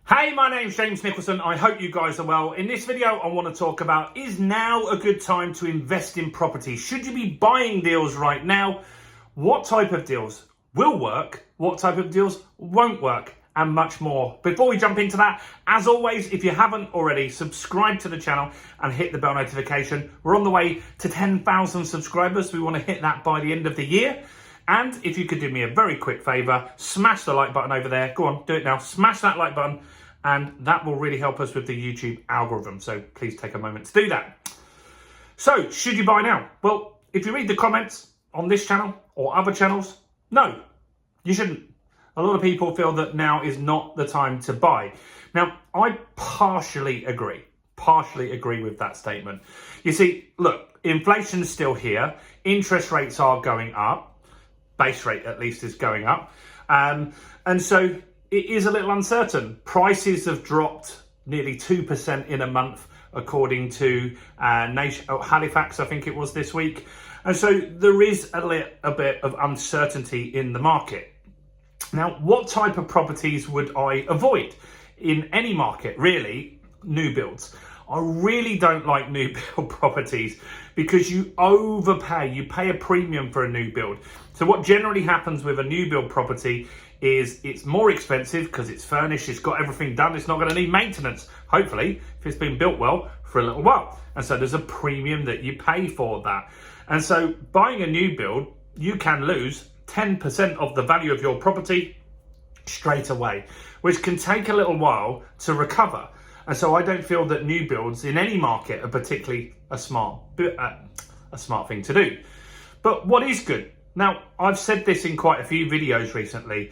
Hey, my name's James Nicholson. I hope you guys are well. In this video, I want to talk about, is now a good time to invest in property? Should you be buying deals right now? What type of deals will work? What type of deals won't work? And much more. Before we jump into that, as always, if you haven't already, subscribe to the channel and hit the bell notification. We're on the way to 10,000 subscribers. We want to hit that by the end of the year. And if you could do me a very quick favour, smash the like button over there. Go on, do it now. Smash that like button. And that will really help us with the YouTube algorithm. So please take a moment to do that. So, should you buy now? Well, if you read the comments on this channel or other channels, no, you shouldn't. A lot of people feel that now is not the time to buy. Now, I partially agree with that statement. You see, look, inflation's still here. Interest rates are going up. Base rate, at least, is going up. And so it is a little uncertain. Prices have dropped nearly 2% in a month, according to Halifax, I think it was this week. And so there is a bit of uncertainty in the market. Now, what type of properties would I avoid in any market? Really, new builds. I really don't like new build properties because you overpay. You pay a premium for a new build. So what generally happens with a new build property is it's more expensive because it's furnished, it's got everything done, it's not going to need maintenance, hopefully, if it's been built well for a little while. And so there's a premium that you pay for that. And so buying a new build, you can lose 10% of the value of your property straight away, which can take a little while to recover. And so I don't feel that new builds in any market are particularly a smart thing to do. But what is good? Now, I've said this in quite a few videos recently.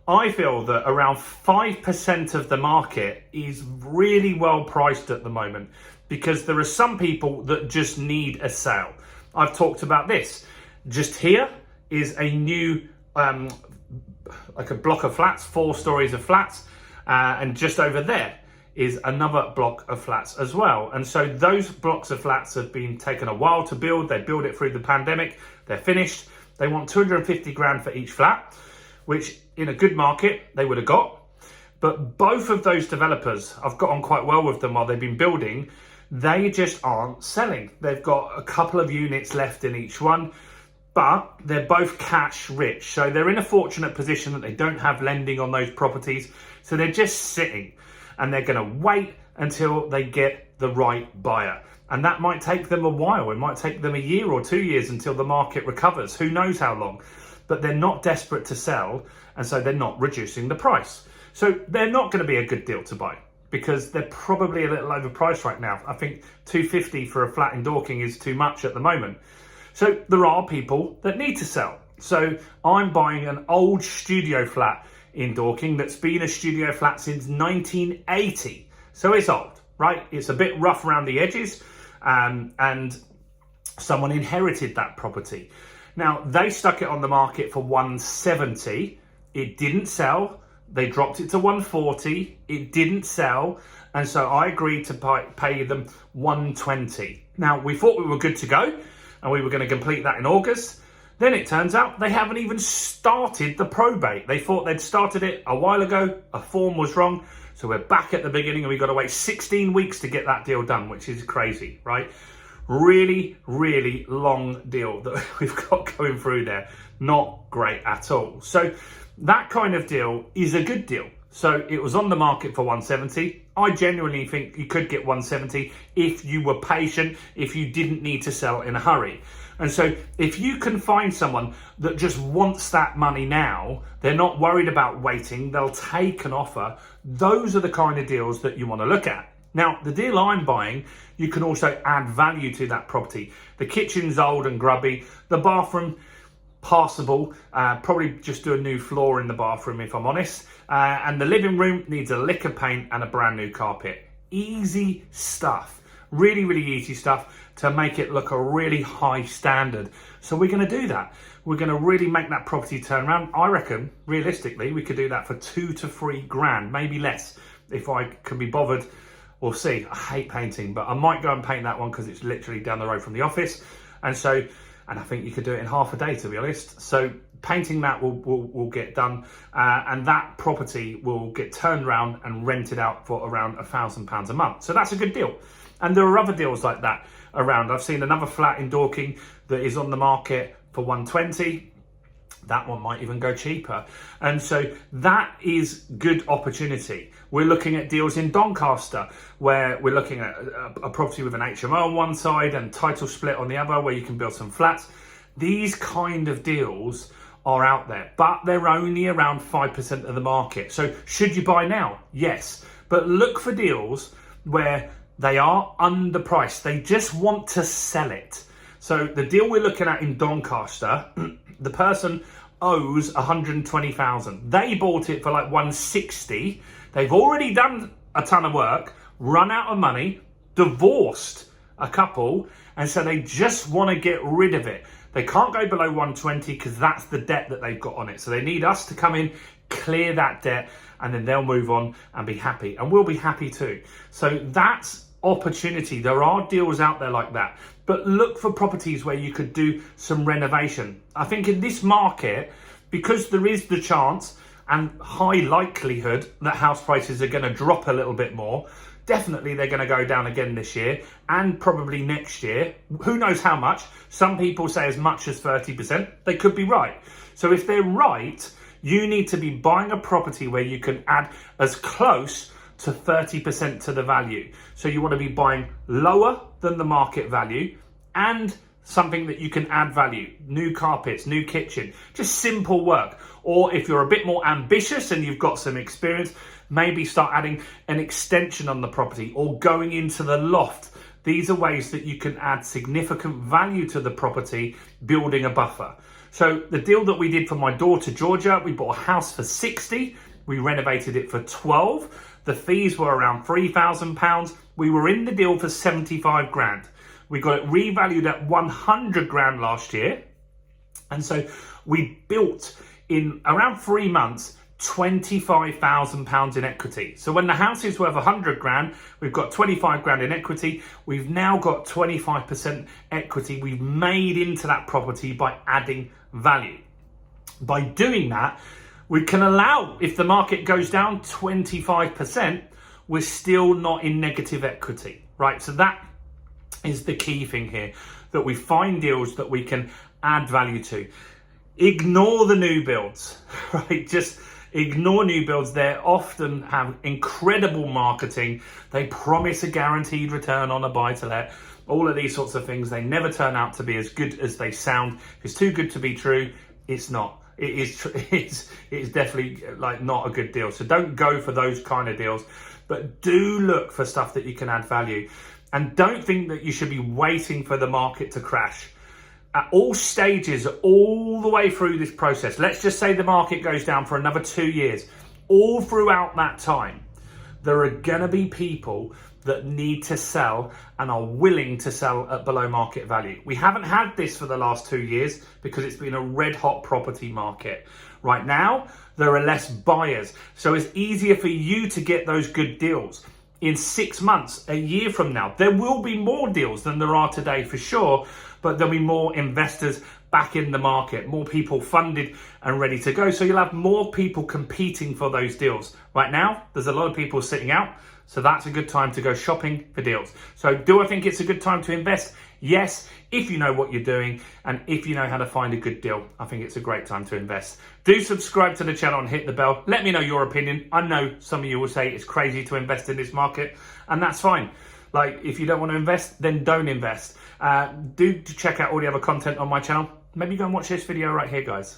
I feel that around 5% of the market is really well priced at the moment because there are some people that just need a sale. I've talked about this. Just here is a new, like a block of flats, 4 stories of flats, and just over there is another block of flats as well. And so those blocks of flats have been taken a while to build. They build it through the pandemic. They're finished. They want 250 grand for each flat, which in a good market they would have got. But both of those developers, I've got on quite well with them while they've been building, they just aren't selling. They've got a couple of units left in each one, but they're both cash rich. So they're in a fortunate position that they don't have lending on those properties. So they're just sitting and they're going to wait until they get the right buyer. And that might take them a while. It might take them a year or 2 years until the market recovers. Who knows how long? But they're not desperate to sell, and so they're not reducing the price. So they're not going to be a good deal to buy because they're probably a little overpriced right now. I think 250 for a flat in Dorking is too much at the moment. So there are people that need to sell. So I'm buying an old studio flat in Dorking that's been a studio flat since 1980. So it's old, right? It's a bit rough around the edges. And someone inherited that property. Now, they stuck it on the market for 170. It didn't sell. They dropped it to 140. It didn't sell. And so I agreed to pay them 120. Now, we thought we were good to go and we were going to complete that in August. Then it turns out they haven't even started the probate. They thought they'd started it a while ago. A form was wrong. So we're back at the beginning and we've got to wait 16 weeks to get that deal done, which is crazy, right? Really, really long deal that we've got going through there. Not great at all. So that kind of deal is a good deal. So it was on the market for 170. I genuinely think you could get 170 if you were patient, if you didn't need to sell in a hurry. And so if you can find someone that just wants that money now, they're not worried about waiting, they'll take an offer, those are the kind of deals that you want to look at. Now, the deal I'm buying, you can also add value to that property. The kitchen's old and grubby, the bathroom, passable, probably just do a new floor in the bathroom if I'm honest. And the living room needs a lick of paint and a brand new carpet. Easy stuff. Really, really easy stuff to make it look a really high standard. So we're going to do that. We're going to really make that property turn around. I reckon, realistically, we could do that for 2 to 3 grand, maybe less, if I can be bothered. We'll see. I hate painting, but I might go and paint that one because it's literally down the road from the office. And so And I think you could do it in half a day, to be honest. So painting that will get done, and that property will get turned around and rented out for around £1,000 a month. So that's a good deal. And there are other deals like that around. I've seen another flat in Dorking that is on the market for 120. That one might even go cheaper. And so that is good opportunity. We're looking at deals in Doncaster where we're looking at a property with an HMO on one side and title split on the other, where you can build some flats. These kind of deals are out there, but they're only around 5% of the market. So should you buy now? Yes, but look for deals where they are underpriced. They just want to sell it. So the deal we're looking at in Doncaster, the person owes 120,000. They bought it for like 160. They've already done a ton of work, run out of money, divorced a couple, and so they just want to get rid of it. They can't go below 120 because that's the debt that they've got on it. So they need us to come in, clear that debt, and then they'll move on and be happy. And we'll be happy too. So that's opportunity. There are deals out there like that. But look for properties where you could do some renovation. I think in this market, because there is the chance and high likelihood that house prices are going to drop a little bit more, definitely they're going to go down again this year and probably next year. Who knows how much? Some people say as much as 30%. They could be right. So if they're right, you need to be buying a property where you can add as close to 30% to the value. So you want to be buying lower than the market value and something that you can add value. New carpets, new kitchen, just simple work. Or if you're a bit more ambitious and you've got some experience, maybe start adding an extension on the property or going into the loft. These are ways that you can add significant value to the property, building a buffer. So the deal that we did for my daughter, Georgia, we bought a house for 60. We renovated it for 12. The fees were around £3,000. We were in the deal for 75 grand. We got it revalued at 100 grand last year. And so we built in around 3 months, £25,000 in equity. So when the house is worth 100 grand, we've got 25 grand in equity. We've now got 25% equity we've made into that property by adding value. By doing that, we can allow, if the market goes down 25%, we're still not in negative equity, right? So that is the key thing here, that we find deals that we can add value to. Ignore the new builds, right? Just ignore new builds. They often have incredible marketing. They promise a guaranteed return on a buy-to-let. All of these sorts of things, they never turn out to be as good as they sound. If it's too good to be true, it's not. It's definitely like not a good deal. So don't go for those kind of deals, but do look for stuff that you can add value. And don't think that you should be waiting for the market to crash. At all stages, all the way through this process, let's just say the market goes down for another 2 years. All throughout that time, there are going to be people that need to sell and are willing to sell at below market value. We haven't had this for the last 2 years because it's been a red hot property market. Right now, there are less buyers. So it's easier for you to get those good deals. In 6 months, a year from now, there will be more deals than there are today for sure, but there'll be more investors back in the market, more people funded and ready to go. So you'll have more people competing for those deals. Right now, there's a lot of people sitting out. So that's a good time to go shopping for deals. So do I think it's a good time to invest? Yes, if you know what you're doing and if you know how to find a good deal, I think it's a great time to invest. Do subscribe to the channel and hit the bell. Let me know your opinion. I know some of you will say it's crazy to invest in this market, and that's fine. Like, if you don't want to invest, then don't invest. Do check out all the other content on my channel. Maybe go and watch this video right here, guys.